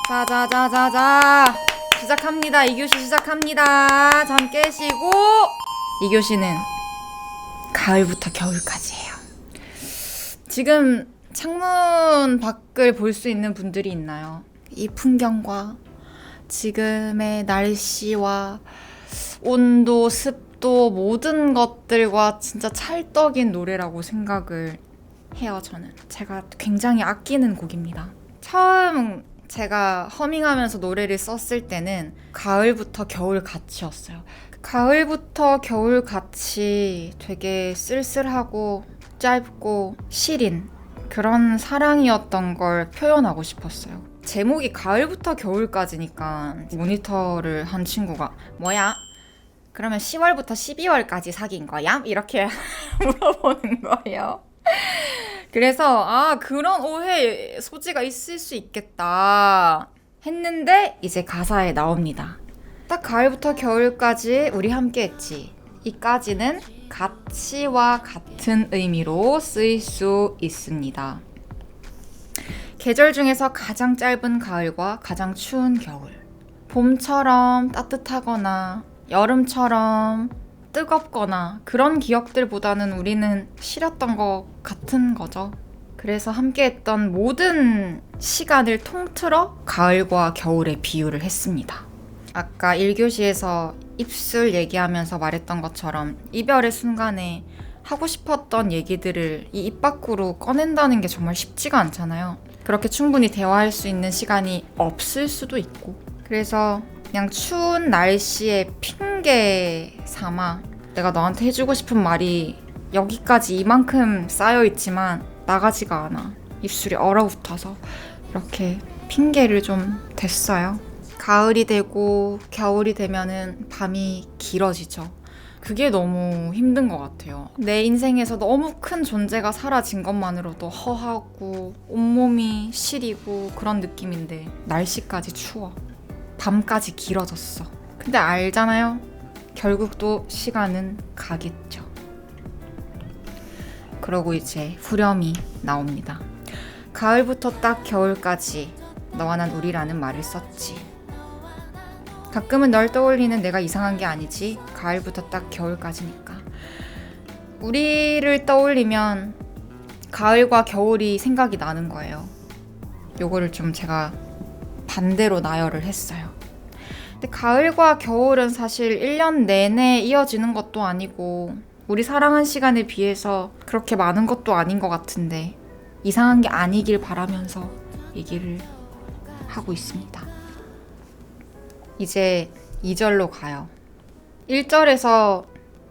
자자자자자 시작합니다. 2교시 시작합니다. 잠 깨시고 2교시는 가을부터 겨울까지예요. 지금 창문 밖을 볼 수 있는 분들이 있나요? 이 풍경과 지금의 날씨와 온도, 습도 모든 것들과 진짜 찰떡인 노래라고 생각을 해요. 저는 제가 굉장히 아끼는 곡입니다. 처음 제가 허밍하면서 노래를 썼을 때는 가을부터 겨울같이였어요. 가을부터 겨울같이 되게 쓸쓸하고 짧고 시린 그런 사랑이었던 걸 표현하고 싶었어요. 제목이 가을부터 겨울까지니까 모니터를 한 친구가 뭐야? 그러면 10월부터 12월까지 사귄 거야? 이렇게 물어보는 거예요. 그래서 그런 오해 소지가 있을 수 있겠다 했는데 이제 가사에 나옵니다. 딱 가을부터 겨울까지 우리 함께 했지. 이까지는 같이와 같은 의미로 쓰일 수 있습니다. 계절 중에서 가장 짧은 가을과 가장 추운 겨울. 봄처럼 따뜻하거나 여름처럼 뜨겁거나 그런 기억들보다는 우리는 시렸던 것 같은 거죠. 그래서 함께했던 모든 시간을 통틀어 가을과 겨울에 비유를 했습니다. 아까 1교시에서 입술 얘기하면서 말했던 것처럼 이별의 순간에 하고 싶었던 얘기들을 이 입 밖으로 꺼낸다는 게 정말 쉽지가 않잖아요. 그렇게 충분히 대화할 수 있는 시간이 없을 수도 있고. 그래서 그냥 추운 날씨에 핑계 삼아 내가 너한테 해주고 싶은 말이 여기까지 이만큼 쌓여있지만 나가지가 않아. 입술이 얼어붙어서 이렇게 핑계를 좀 댔어요. 가을이 되고 겨울이 되면은 밤이 길어지죠. 그게 너무 힘든 것 같아요. 내 인생에서 너무 큰 존재가 사라진 것만으로도 허하고 온몸이 시리고 그런 느낌인데 날씨까지 추워. 밤까지 길어졌어. 근데 알잖아요. 결국 또 시간은 가겠죠. 그러고 이제 후렴이 나옵니다. 가을부터 딱 겨울까지 너와 난 우리라는 말을 썼지. 가끔은 널 떠올리는 내가 이상한 게 아니지. 가을부터 딱 겨울까지니까. 우리를 떠올리면 가을과 겨울이 생각이 나는 거예요. 요거를 좀 제가 반대로 나열을 했어요. 근데 가을과 겨울은 사실 1년 내내 이어지는 것도 아니고 우리 사랑한 시간에 비해서 그렇게 많은 것도 아닌 것 같은데 이상한 게 아니길 바라면서 얘기를 하고 있습니다. 이제 2절로 가요. 1절에서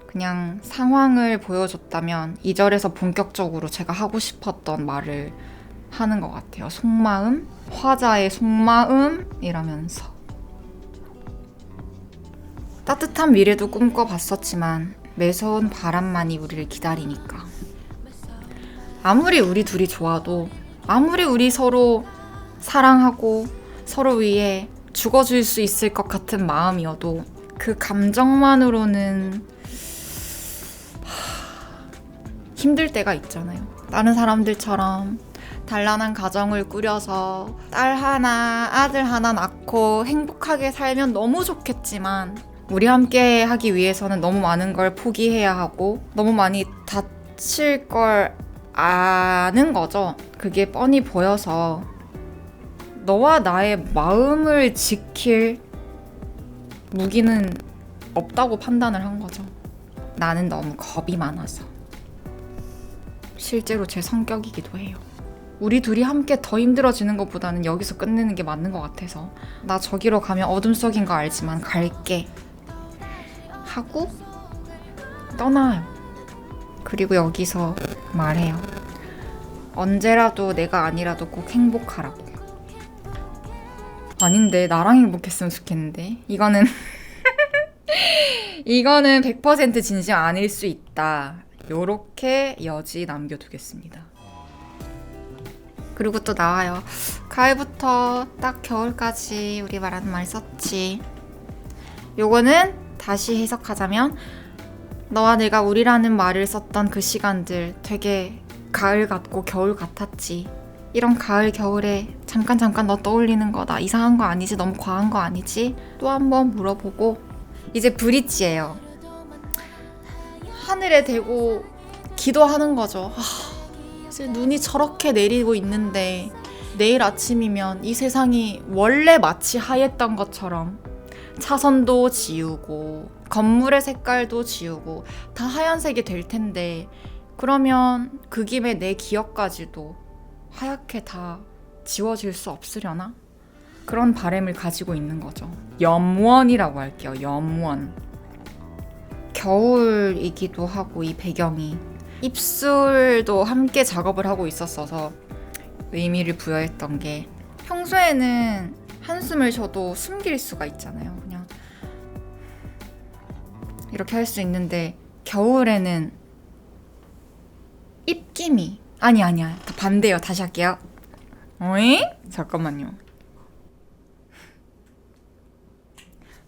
그냥 상황을 보여줬다면 2절에서 본격적으로 제가 하고 싶었던 말을 하는 것 같아요. 속마음, 화자의 속마음이라면서. 따뜻한 미래도 꿈꿔봤었지만 매서운 바람만이 우리를 기다리니까. 아무리 우리 둘이 좋아도 아무리 우리 서로 사랑하고 서로 위해 죽어줄 수 있을 것 같은 마음이어도 그 감정만으로는 힘들 때가 있잖아요. 다른 사람들처럼 단란한 가정을 꾸려서 딸 하나, 아들 하나 낳고 행복하게 살면 너무 좋겠지만 우리 함께 하기 위해서는 너무 많은 걸 포기해야 하고 너무 많이 다칠 걸 아는 거죠. 그게 뻔히 보여서 너와 나의 마음을 지킬 무기는 없다고 판단을 한 거죠. 나는 너무 겁이 많아서. 실제로 제 성격이기도 해요. 우리 둘이 함께 더 힘들어지는 것보다는 여기서 끝내는 게 맞는 것 같아서 나 저기로 가면 어둠 속인 거 알지만 갈게 하고 떠나요. 그리고 여기서 말해요. 언제라도 내가 아니라도 꼭 행복하라고. 아닌데 나랑 행복했으면 좋겠는데 이거는 이거는 100% 진심 아닐 수 있다. 요렇게 여지 남겨두겠습니다. 그리고 또 나와요. 가을부터 딱 겨울까지 우리 말하는 말 썼지. 요거는 다시 해석하자면 너와 내가 우리라는 말을 썼던 그 시간들 되게 가을 같고 겨울 같았지. 이런 가을 겨울에 잠깐 너 떠올리는 거 나 이상한 거 아니지? 너무 과한 거 아니지? 또 한번 물어보고 이제 브릿지예요. 하늘에 대고 기도하는 거죠. 이제 눈이 저렇게 내리고 있는데 내일 아침이면 이 세상이 원래 마치 하였던 것처럼 차선도 지우고 건물의 색깔도 지우고 다 하얀색이 될 텐데 그러면 그 김에 내 기억까지도 하얗게 다 지워질 수 없으려나? 그런 바람을 가지고 있는 거죠. 염원이라고 할게요. 염원. 겨울이기도 하고 이 배경이 입술도 함께 작업을 하고 있었어서 의미를 부여했던 게 평소에는 한숨을 쉬어도 숨길 수가 있잖아요. 그냥 이렇게 할 수 있는데 겨울에는 입김이 아니야 반대요. 다시 할게요. 어이? 잠깐만요.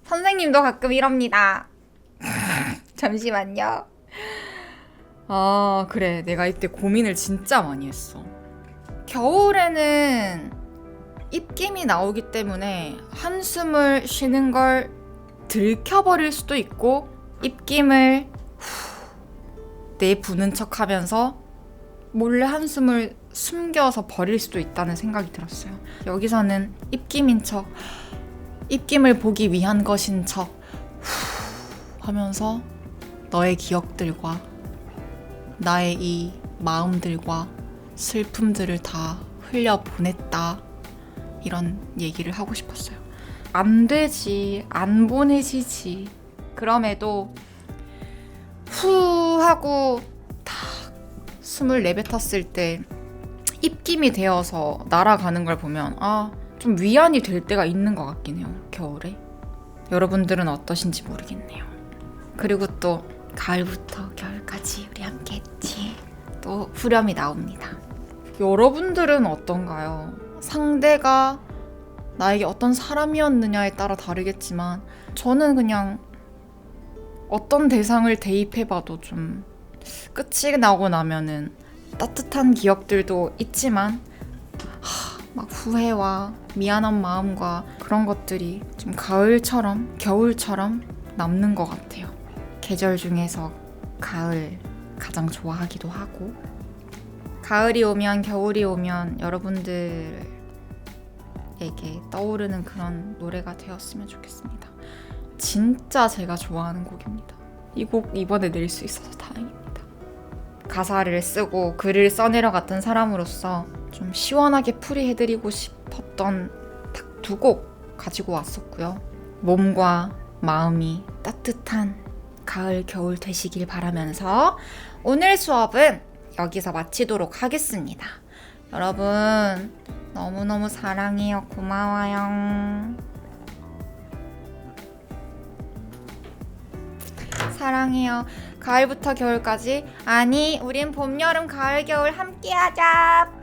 선생님도 가끔 이럽니다. 잠시만요. 아 그래 내가 이때 고민을 진짜 많이 했어. 겨울에는 입김이 나오기 때문에 한숨을 쉬는 걸 들켜버릴 수도 있고 입김을 내부는 척하면서 몰래 한숨을 숨겨서 버릴 수도 있다는 생각이 들었어요. 여기서는 입김인 척, 입김을 보기 위한 것인 척 하면서 너의 기억들과 나의 이 마음들과 슬픔들을 다 흘려보냈다 이런 얘기를 하고 싶었어요. 안 되지, 안 보내지지. 그럼에도 후 하고 딱 숨을 내뱉었을 때 입김이 되어서 날아가는 걸 보면 좀 위안이 될 때가 있는 것 같긴 해요. 겨울에. 여러분들은 어떠신지 모르겠네요. 그리고 또 가을부터 겨울까지 우리 함께 했지. 또 후렴이 나옵니다. 여러분들은 어떤가요? 상대가 나에게 어떤 사람이었느냐에 따라 다르겠지만 저는 그냥 어떤 대상을 대입해봐도 좀 끝이 나고 나면은 따뜻한 기억들도 있지만 막 후회와 미안한 마음과 그런 것들이 좀 가을처럼 겨울처럼 남는 것 같아요. 계절 중에서 가을 가장 좋아하기도 하고 가을이 오면 겨울이 오면 여러분들에게 떠오르는 그런 노래가 되었으면 좋겠습니다. 진짜 제가 좋아하는 곡입니다. 이 곡 이번에 낼 수 있어서 다행입니다. 가사를 쓰고 글을 써내려갔던 사람으로서 좀 시원하게 풀이해드리고 싶었던 딱 두 곡 가지고 왔었고요. 몸과 마음이 따뜻한 가을 겨울 되시길 바라면서 오늘 수업은 여기서 마치도록 하겠습니다. 여러분 너무너무 사랑해요. 고마워요. 사랑해요. 가을부터 겨울까지 아니 우린 봄, 여름, 가을, 겨울 함께하자.